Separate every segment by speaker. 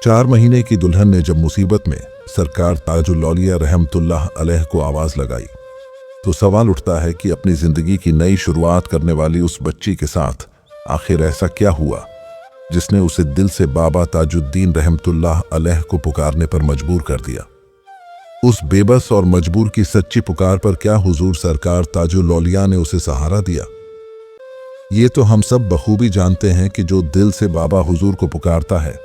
Speaker 1: 4 महीने की दुल्हन ने जब मुसीबत में सरकार ताजुल औलिया रहमतुल्लाह अलैह को आवाज लगाई तो सवाल उठता है कि अपनी जिंदगी की नई शुरुआत करने वाली उस बच्ची के साथ आखिर ऐसा क्या हुआ जिसने उसे दिल से बाबा ताजुद्दीन रहमतुल्लाह अलैह को पुकारने पर मजबूर कर दिया। उस बेबस और मजबूर की सच्ची पुकार पर क्या हुजूर सरकार ताजुल औलिया ने उसे सहारा दिया? ये तो हम सब बखूबी जानते हैं कि जो दिल से बाबा हुजूर को पुकारता है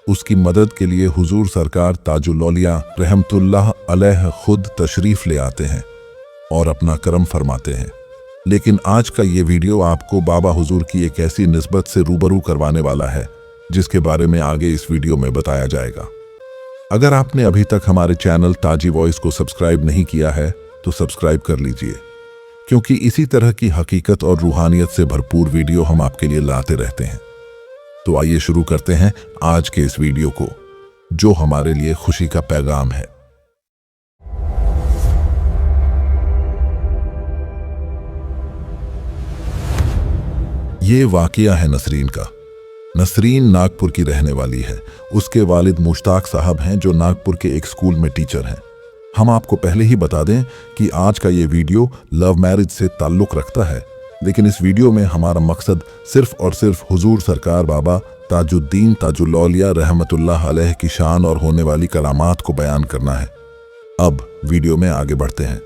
Speaker 1: उसकी मदद के लिए हुजूर सरकार ताजुल औलिया रहमतुल्लाह अलैह खुद तशरीफ ले आते हैं और अपना करम फरमाते हैं। लेकिन आज का ये वीडियो आपको बाबा हुजूर की एक ऐसी निस्बत से रूबरू करवाने वाला है जिसके बारे में आगे इस वीडियो में बताया जाएगा। अगर आपने अभी तक हमारे चैनल ताजी वॉइस को सब्सक्राइब नहीं किया है तो सब्सक्राइब कर लीजिए, क्योंकि इसी तरह की हकीकत और रूहानियत से भरपूर वीडियो हम आपके लिए लाते रहते हैं। तो आइए शुरू करते हैं आज के इस वीडियो को, जो हमारे लिए खुशी का पैगाम है। ये वाकया है नसरीन का। नसरीन नागपुर की रहने वाली है। उसके वालिद मुश्ताक साहब हैं जो नागपुर के एक स्कूल में टीचर हैं। हम आपको पहले ही बता दें कि आज का ये वीडियो लव मैरिज से ताल्लुक़ रखता है, लेकिन इस वीडियो में हमारा मकसद सिर्फ और सिर्फ हुजूर सरकार बाबा ताजुद्दीन ताजुल औलिया रहमतुल्लाह अलैह की शान और होने वाली करामात को बयान करना है। अब वीडियो में आगे बढ़ते हैं।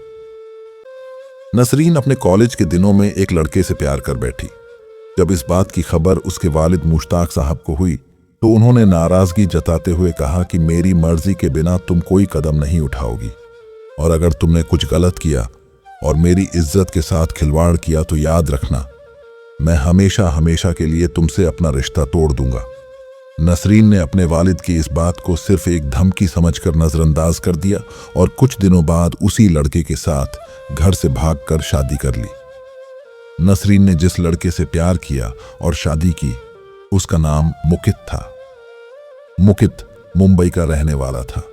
Speaker 1: नसरीन अपने कॉलेज के दिनों में एक लड़के से प्यार कर बैठी। जब इस बात की खबर उसके वालिद मुश्ताक साहब को हुई तो उन्होंने नाराजगी जताते हुए कहा कि मेरी मर्जी के बिना तुम कोई कदम नहीं उठाओगी, और अगर तुमने कुछ गलत किया और मेरी इज्जत के साथ खिलवाड़ किया तो याद रखना, मैं हमेशा हमेशा के लिए तुमसे अपना रिश्ता तोड़ दूंगा। नसरीन ने अपने वालिद की इस बात को सिर्फ एक धमकी समझकर नजरअंदाज कर दिया और कुछ दिनों बाद उसी लड़के के साथ घर से भागकर शादी कर ली। नसरीन ने जिस लड़के से प्यार किया और शादी की उसका नाम मुकित था। मुकित मुंबई का रहने वाला था।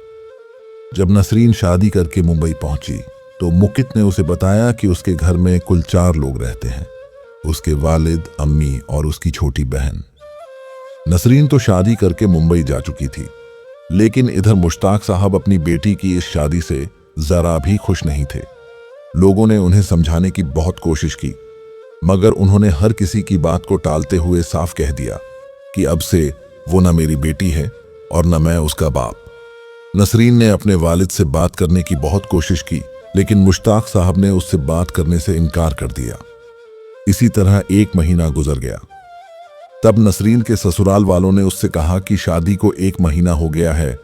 Speaker 1: जब नसरीन शादी करके मुंबई पहुंची तो मुकित ने उसे बताया कि उसके घर में कुल 4 लोग रहते हैं, उसके वालिद, अम्मी और उसकी छोटी बहन। नसरीन तो शादी करके मुंबई जा चुकी थी, लेकिन इधर मुश्ताक साहब अपनी बेटी की इस शादी से जरा भी खुश नहीं थे। लोगों ने उन्हें समझाने की बहुत कोशिश की, मगर उन्होंने हर किसी की बात को टालते हुए साफ कह दिया कि अब से वो न मेरी बेटी है और न मैं उसका बाप। नसरीन ने अपने वालिद से बात करने की बहुत कोशिश की, लेकिन मुश्ताक साहब ने उससे बात करने से इनकार कर दिया। इसी तरह 1 महीना गुजर गया। तब नसरीन के ससुराल वालों ने उससे कहा कि शादी को 1 महीना हो गया है,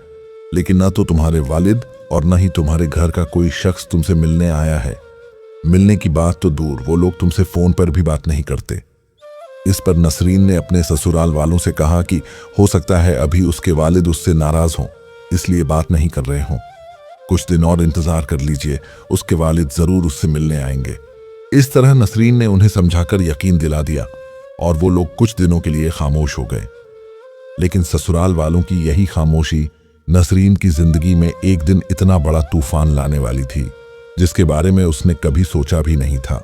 Speaker 1: लेकिन न तो तुम्हारे वालिद और न ही तुम्हारे घर का कोई शख्स तुमसे मिलने आया है। मिलने की बात तो दूर, वो लोग तुमसे फोन पर भी बात नहीं करते। इस पर नसरीन ने अपने ससुराल वालों से कहा कि हो सकता है अभी उसके वालिद उससे नाराज हों, इसलिए बात नहीं कर रहे हों। कुछ दिन और इंतजार कर लीजिए, उसके वालिद जरूर उससे मिलने आएंगे। इस तरह नसरीन ने उन्हें समझाकर यकीन दिला दिया और वो लोग कुछ दिनों के लिए खामोश हो गए। लेकिन ससुराल वालों की यही खामोशी नसरीन की जिंदगी में एक दिन इतना बड़ा तूफान लाने वाली थी जिसके बारे में उसने कभी सोचा भी नहीं था।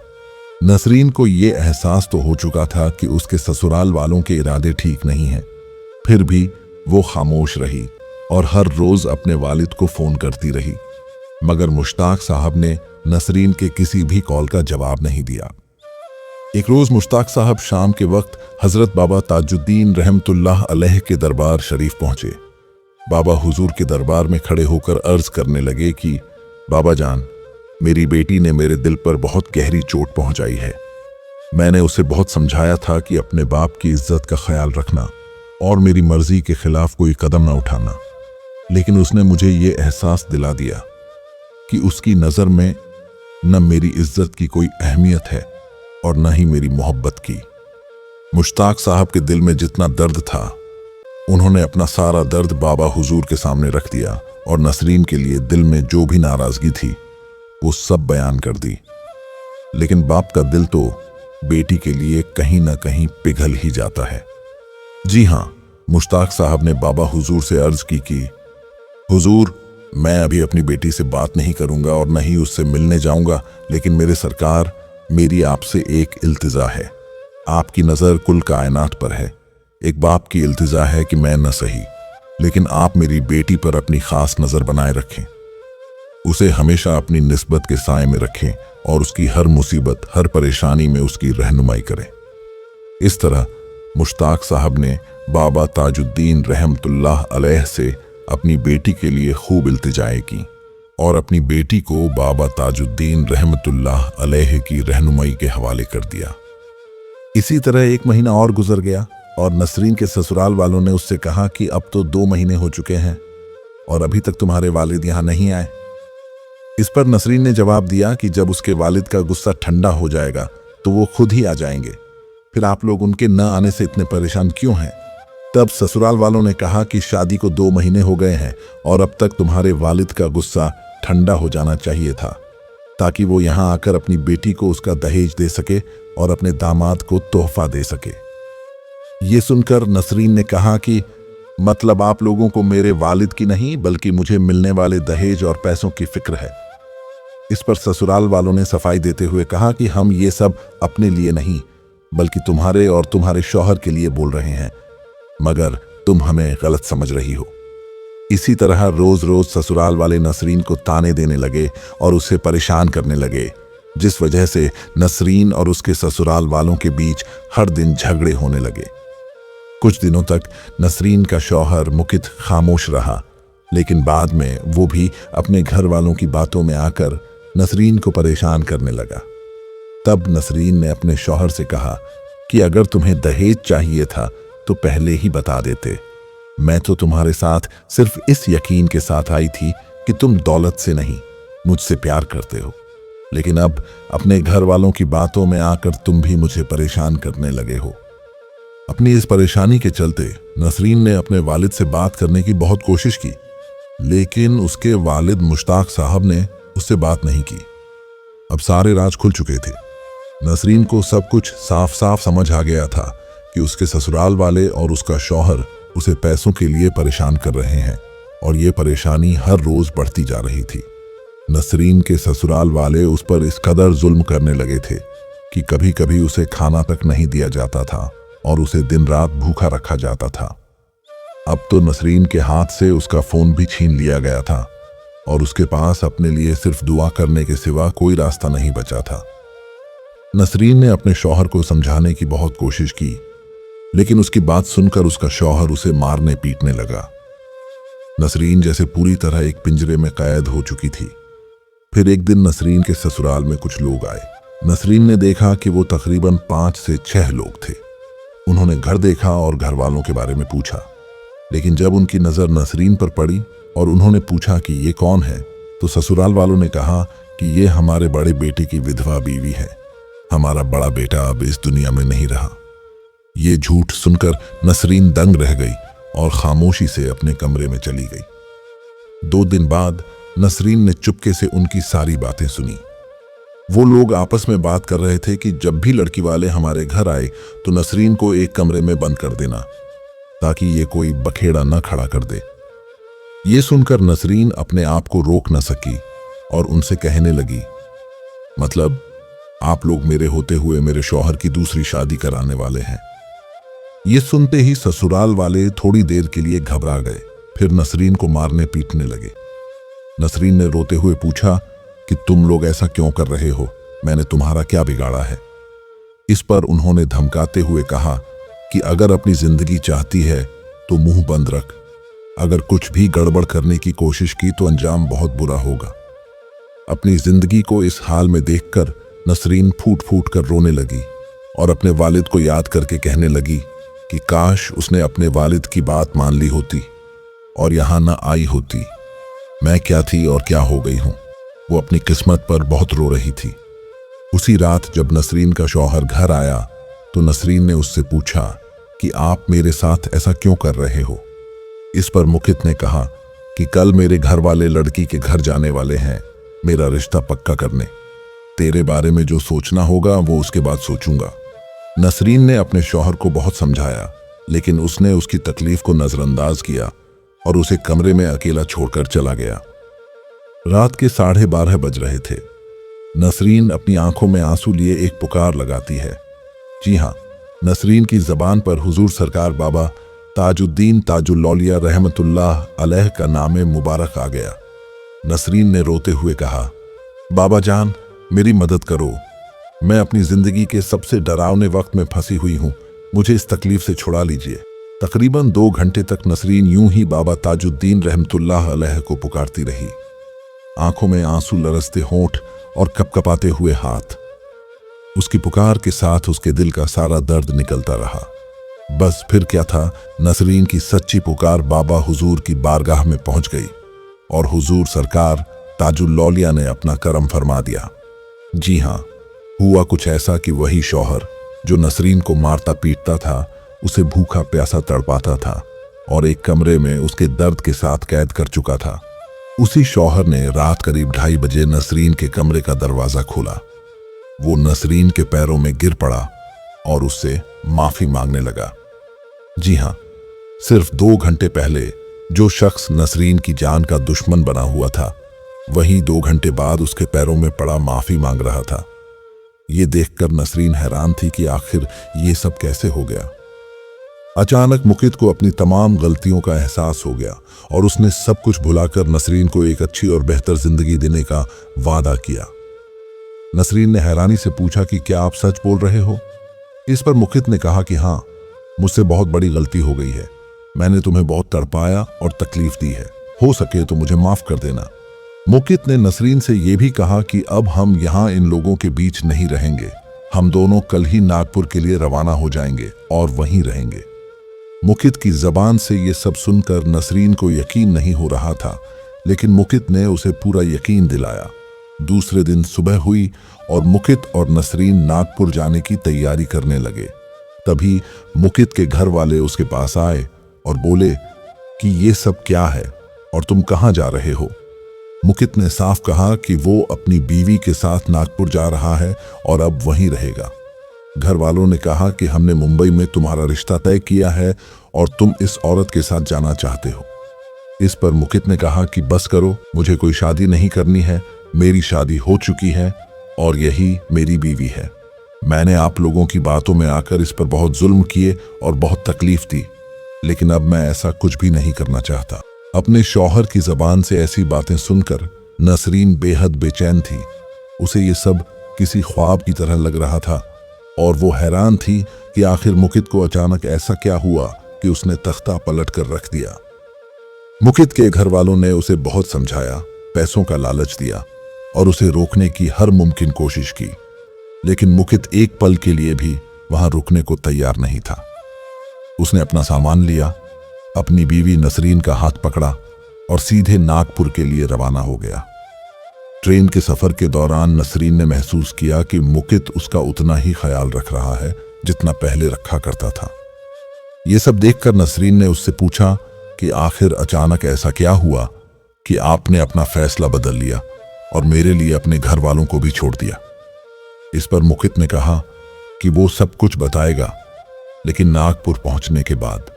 Speaker 1: नसरीन को ये एहसास तो हो चुका था कि उसके ससुराल वालों के इरादे ठीक नहीं हैं, फिर भी वो खामोश रही और हर रोज अपने वालिद को फोन करती रही, मगर मुश्ताक साहब ने नसरीन के किसी भी कॉल का जवाब नहीं दिया। एक रोज मुश्ताक साहब शाम के वक्त हजरत बाबा ताजुद्दीन रहमतुल्लाह अलैह के दरबार शरीफ पहुंचे। बाबा हुजूर के दरबार में खड़े होकर अर्ज करने लगे कि बाबा जान, मेरी बेटी ने मेरे दिल पर बहुत गहरी चोट पहुंचाई है। मैंने उसे बहुत समझाया था कि अपने बाप की इज्जत का ख्याल रखना और मेरी मर्जी के खिलाफ कोई कदम ना उठाना, लेकिन उसने मुझे ये एहसास दिला दिया कि उसकी नज़र में न मेरी इज्जत की कोई अहमियत है और न ही मेरी मोहब्बत की। मुश्ताक साहब के दिल में जितना दर्द था उन्होंने अपना सारा दर्द बाबा हुजूर के सामने रख दिया और नसरीन के लिए दिल में जो भी नाराजगी थी वो सब बयान कर दी। लेकिन बाप का दिल तो बेटी के लिए कहीं ना कहीं पिघल ही जाता है। जी हाँ, मुश्ताक साहब ने बाबा हुजूर से अर्ज की कि हुजूर, मैं अभी अपनी बेटी से बात नहीं करूंगा और न ही उससे मिलने जाऊंगा, लेकिन मेरे सरकार, मेरी आपसे एक इल्तिजा है। आपकी नज़र कुल कायनात पर है। एक बाप की इल्तिजा है कि मैं न सही लेकिन आप मेरी बेटी पर अपनी खास नज़र बनाए रखें। उसे हमेशा अपनी निस्बत के साए में रखें और उसकी हर मुसीबत, हर परेशानी में उसकी रहनुमाई करें। इस तरह मुश्ताक साहब ने बाबा ताजुद्दीन रहमतुल्लाह अलैह से अपनी बेटी के लिए खूब इल्तिजाएं की और अपनी बेटी को बाबा ताजुद्दीन रहमतुल्लाह अलैह की रहनुमाई के हवाले कर दिया। इसी तरह 1 महीना और गुजर गया और नसरीन के ससुराल वालों ने उससे कहा कि अब तो 2 महीने हो चुके हैं और अभी तक तुम्हारे वालिद यहाँ नहीं आए। इस पर नसरीन ने जवाब दिया कि जब उसके वालिद का गुस्सा ठंडा हो जाएगा तो वो खुद ही आ जाएंगे, फिर आप लोग उनके न आने से इतने परेशान क्यों हैं। तब ससुराल वालों ने कहा कि शादी को 2 महीने हो गए हैं और अब तक तुम्हारे वालिद का गुस्सा ठंडा हो जाना चाहिए था, ताकि वो यहाँ आकर अपनी बेटी को उसका दहेज दे सके और अपने दामाद को तोहफा दे सके। ये सुनकर नसरीन ने कहा कि मतलब आप लोगों को मेरे वालिद की नहीं बल्कि मुझे मिलने वाले दहेज और पैसों की फिक्र है। इस पर ससुराल वालों ने सफाई देते हुए कहा कि हम ये सब अपने लिए नहीं बल्कि तुम्हारे और तुम्हारे शौहर के लिए बोल रहे हैं, मगर तुम हमें गलत समझ रही हो। इसी तरह रोज रोज ससुराल वाले नसरीन को ताने देने लगे और उसे परेशान करने लगे, जिस वजह से नसरीन और उसके ससुराल वालों के बीच हर दिन झगड़े होने लगे। कुछ दिनों तक नसरीन का शौहर मुकित खामोश रहा, लेकिन बाद में वो भी अपने घर वालों की बातों में आकर नसरीन को परेशान करने लगा। तब नसरीन ने अपने शौहर से कहा कि अगर तुम्हें दहेज चाहिए था तो पहले ही बता देते। मैं तो तुम्हारे साथ सिर्फ इस यकीन के साथ आई थी कि तुम दौलत से नहीं मुझसे प्यार करते हो, लेकिन अब अपने घर वालों की बातों में आकर तुम भी मुझे परेशान करने लगे हो। अपनी इस परेशानी के चलते नसरीन ने अपने वालिद से बात करने की बहुत कोशिश की, लेकिन उसके वालिद मुश्ताक साहब ने उससे बात नहीं की। अब सारे राज खुल चुके थे। नसरीन को सब कुछ साफ साफ समझ आ गया था कि उसके ससुराल वाले और उसका शौहर उसे पैसों के लिए परेशान कर रहे हैं और ये परेशानी हर रोज बढ़ती जा रही थी। नसरीन के ससुराल वाले उस पर इस कदर जुल्म करने लगे थे कि कभी कभी उसे खाना तक नहीं दिया जाता था और उसे दिन रात भूखा रखा जाता था। अब तो नसरीन के हाथ से उसका फोन भी छीन लिया गया था और उसके पास अपने लिए सिर्फ दुआ करने के सिवा कोई रास्ता नहीं बचा था। नसरीन ने अपने शौहर को समझाने की बहुत कोशिश की, लेकिन उसकी बात सुनकर उसका शौहर उसे मारने पीटने लगा। नसरीन जैसे पूरी तरह एक पिंजरे में कैद हो चुकी थी। फिर एक दिन नसरीन के ससुराल में कुछ लोग आए। नसरीन ने देखा कि वो तकरीबन 5 से 6 लोग थे। उन्होंने घर देखा और घर वालों के बारे में पूछा, लेकिन जब उनकी नज़र नसरीन पर पड़ी और उन्होंने पूछा कि ये कौन है, तो ससुराल वालों ने कहा कि ये हमारे बड़े बेटे की विधवा बीवी है। हमारा बड़ा बेटा अब इस दुनिया में नहीं रहा। ये झूठ सुनकर नसरीन दंग रह गई और खामोशी से अपने कमरे में चली गई। 2 दिन बाद नसरीन ने चुपके से उनकी सारी बातें सुनी। वो लोग आपस में बात कर रहे थे कि जब भी लड़की वाले हमारे घर आए तो नसरीन को एक कमरे में बंद कर देना, ताकि ये कोई बखेड़ा न खड़ा कर दे। ये सुनकर नसरीन अपने आप को रोक न सकी और उनसे कहने लगी, मतलब आप लोग मेरे होते हुए मेरे शौहर की दूसरी शादी कराने वाले हैं। ये सुनते ही ससुराल वाले थोड़ी देर के लिए घबरा गए, फिर नसरीन को मारने पीटने लगे। नसरीन ने रोते हुए पूछा कि तुम लोग ऐसा क्यों कर रहे हो, मैंने तुम्हारा क्या बिगाड़ा है। इस पर उन्होंने धमकाते हुए कहा कि अगर अपनी जिंदगी चाहती है तो मुंह बंद रख, अगर कुछ भी गड़बड़ करने की कोशिश की तो अंजाम बहुत बुरा होगा। अपनी जिंदगी को इस हाल में देखकर नसरीन फूट फूट कर रोने लगी और अपने वालिद को याद करके कहने लगी कि काश उसने अपने वालिद की बात मान ली होती और यहाँ न आई होती। मैं क्या थी और क्या हो गई हूँ। वो अपनी किस्मत पर बहुत रो रही थी। उसी रात जब नसरीन का शौहर घर आया तो नसरीन ने उससे पूछा कि आप मेरे साथ ऐसा क्यों कर रहे हो। इस पर मुकित ने कहा कि कल मेरे घर वाले लड़की के घर जाने वाले हैं मेरा रिश्ता पक्का करने। तेरे बारे में जो सोचना होगा वो उसके बाद सोचूंगा। नसरीन ने अपने शौहर को बहुत समझाया, लेकिन उसने उसकी तकलीफ को नजरअंदाज किया और उसे कमरे में अकेला छोड़कर चला गया। रात के 12:30 बज रहे थे। नसरीन अपनी आंखों में आंसू लिए एक पुकार लगाती है। जी हाँ, नसरीन की जबान पर हुजूर सरकार बाबा ताजुद्दीन ताजुल्लौलिया रहमतुल्लाह अलैह का नाम मुबारक आ गया। नसरीन ने रोते हुए कहा, बाबा जान मेरी मदद करो, मैं अपनी जिंदगी के सबसे डरावने वक्त में फंसी हुई हूँ, मुझे इस तकलीफ से छुड़ा लीजिए। तकरीबन 2 घंटे तक नसरीन यूं ही बाबा ताजुद्दीन रहमतुल्लाह अलैह को पुकारती रही, आंखों में आंसू लरसते होंठ और कपकपाते हुए हाथ। उसकी पुकार के साथ उसके दिल का सारा दर्द निकलता रहा। बस फिर क्या था, नसरीन की सच्ची पुकार बाबा हुजूर की बारगाह में पहुंच गई और हुजूर सरकार ताजुल्लौलिया ने अपना करम फरमा दिया। जी हाँ, हुआ कुछ ऐसा कि वही शौहर जो नसरीन को मारता पीटता था, उसे भूखा प्यासा तड़पाता था और एक कमरे में उसके दर्द के साथ कैद कर चुका था, उसी शौहर ने रात करीब 2:30 बजे नसरीन के कमरे का दरवाजा खोला। वो नसरीन के पैरों में गिर पड़ा और उससे माफी मांगने लगा। जी हाँ, सिर्फ 2 घंटे पहले जो शख्स नसरीन की जान का दुश्मन बना हुआ था, वहीं 2 घंटे बाद उसके पैरों में पड़ा माफी मांग रहा था। ये देखकर नसरीन हैरान थी कि आखिर ये सब कैसे हो गया। अचानक मुकित को अपनी तमाम गलतियों का एहसास हो गया और उसने सब कुछ भुलाकर नसरीन को एक अच्छी और बेहतर जिंदगी देने का वादा किया। नसरीन ने हैरानी से पूछा कि क्या आप सच बोल रहे हो? इस पर मुकित ने कहा कि हाँ, मुझसे बहुत बड़ी गलती हो गई है, मैंने तुम्हें बहुत तड़पाया और तकलीफ दी है, हो सके तो मुझे माफ कर देना। मुकित ने नसरीन से यह भी कहा कि अब हम यहाँ इन लोगों के बीच नहीं रहेंगे, हम दोनों कल ही नागपुर के लिए रवाना हो जाएंगे और वहीं रहेंगे। मुकित की जबान से ये सब सुनकर नसरीन को यकीन नहीं हो रहा था, लेकिन मुकित ने उसे पूरा यकीन दिलाया। दूसरे दिन सुबह हुई और मुकित और नसरीन नागपुर जाने की तैयारी करने लगे। तभी मुकित के घर वाले उसके पास आए और बोले कि ये सब क्या है और तुम कहाँ जा रहे हो? मुकित ने साफ कहा कि वो अपनी बीवी के साथ नागपुर जा रहा है और अब वहीं रहेगा। घर वालों ने कहा कि हमने मुंबई में तुम्हारा रिश्ता तय किया है और तुम इस औरत के साथ जाना चाहते हो। इस पर मुकित ने कहा कि बस करो, मुझे कोई शादी नहीं करनी है, मेरी शादी हो चुकी है और यही मेरी बीवी है। मैंने आप लोगों की बातों में आकर इस पर बहुत जुल्म किए और बहुत तकलीफ दी, लेकिन अब मैं ऐसा कुछ भी नहीं करना चाहता। अपने शौहर की जबान से ऐसी बातें सुनकर नसरीन बेहद बेचैन थी। उसे ये सब किसी ख्वाब की तरह लग रहा था और वो हैरान थी कि आखिर मुकित को अचानक ऐसा क्या हुआ कि उसने तख्ता पलट कर रख दिया। मुकित के घर वालों ने उसे बहुत समझाया, पैसों का लालच दिया और उसे रोकने की हर मुमकिन कोशिश की, लेकिन मुकित एक पल के लिए भी वहां रुकने को तैयार नहीं था। उसने अपना सामान लिया, अपनी बीवी नसरीन का हाथ पकड़ा और सीधे नागपुर के लिए रवाना हो गया। ट्रेन के सफर के दौरान नसरीन ने महसूस किया कि मुकित उसका उतना ही ख्याल रख रहा है जितना पहले रखा करता था। ये सब देखकर नसरीन ने उससे पूछा कि आखिर अचानक ऐसा क्या हुआ कि आपने अपना फैसला बदल लिया और मेरे लिए अपने घर वालों को भी छोड़ दिया। इस पर मुकित ने कहा कि वो सब कुछ बताएगा, लेकिन नागपुर पहुंचने के बाद।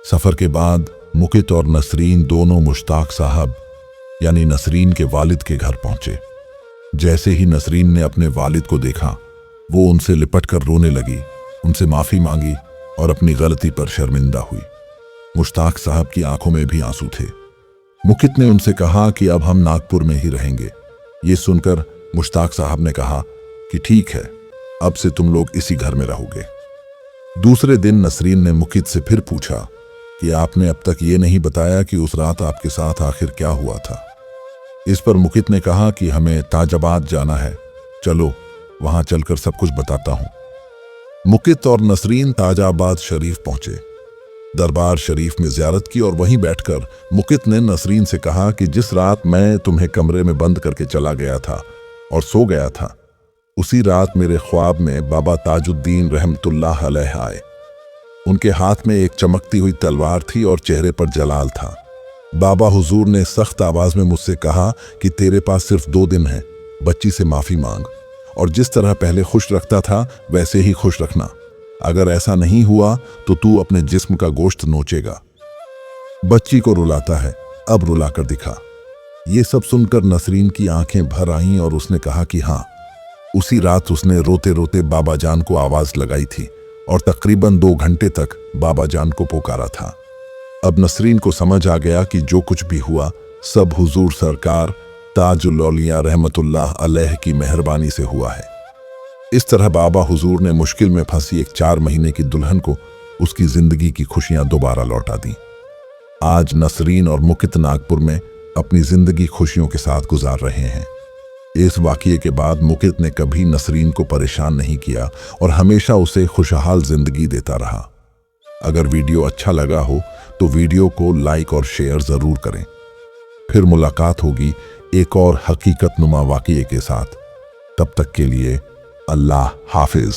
Speaker 1: सफर के बाद मुकित और नसरीन दोनों मुश्ताक साहब यानी नसरीन के वालिद के घर पहुंचे। जैसे ही नसरीन ने अपने वालिद को देखा, वो उनसे लिपटकर रोने लगी, उनसे माफी मांगी और अपनी गलती पर शर्मिंदा हुई। मुश्ताक साहब की आंखों में भी आंसू थे। मुकित ने उनसे कहा कि अब हम नागपुर में ही रहेंगे। ये सुनकर मुश्ताक साहब ने कहा कि ठीक है, अब से तुम लोग इसी घर में रहोगे। दूसरे दिन नसरीन ने मुकित से फिर पूछा कि आपने अब तक ये नहीं बताया कि उस रात आपके साथ आखिर क्या हुआ था। इस पर मुकित ने कहा कि हमें ताजाबाद जाना है, चलो वहां चलकर सब कुछ बताता हूं। मुकित और नसरीन ताजाबाद शरीफ पहुंचे। दरबार शरीफ में ज़ियारत की और वहीं बैठकर मुकित ने नसरीन से कहा कि जिस रात मैं तुम्हें कमरे में बंद करके चला गया था और सो गया था, उसी रात मेरे ख्वाब में बाबा ताजुद्दीन रहमतुल्लाह अलैह आए। उनके हाथ में एक चमकती हुई तलवार थी और चेहरे पर जलाल था। बाबा हुजूर ने सख्त आवाज में मुझसे कहा कि तेरे पास सिर्फ 2 दिन हैं, बच्ची से माफी मांग और जिस तरह पहले खुश रखता था वैसे ही खुश रखना। अगर ऐसा नहीं हुआ तो तू अपने जिस्म का गोश्त नोचेगा। बच्ची को रुलाता है, अब रुलाकर दिखा। ये सब सुनकर नसरीन की आंखें भर आईं और उसने कहा कि हाँ, उसी रात उसने रोते रोते बाबा जान को आवाज लगाई थी और तकरीबन 2 घंटे तक बाबा जान को पुकारा था। अब नसरीन को समझ आ गया कि जो कुछ भी हुआ सब हुजूर सरकार ताजुल औलिया रहमतुल्लाह अलैह की मेहरबानी से हुआ है। इस तरह बाबा हुजूर ने मुश्किल में फंसी एक 4 महीने की दुल्हन को उसकी जिंदगी की खुशियां दोबारा लौटा दी। आज नसरीन और मुकित नागपुर में अपनी जिंदगी खुशियों के साथ गुजार रहे हैं। इस वाकये के बाद मुकित ने कभी नसरीन को परेशान नहीं किया और हमेशा उसे खुशहाल जिंदगी देता रहा। अगर वीडियो अच्छा लगा हो तो वीडियो को लाइक और शेयर जरूर करें। फिर मुलाकात होगी एक और हकीकत नुमा वाकये के साथ। तब तक के लिए अल्लाह हाफिज।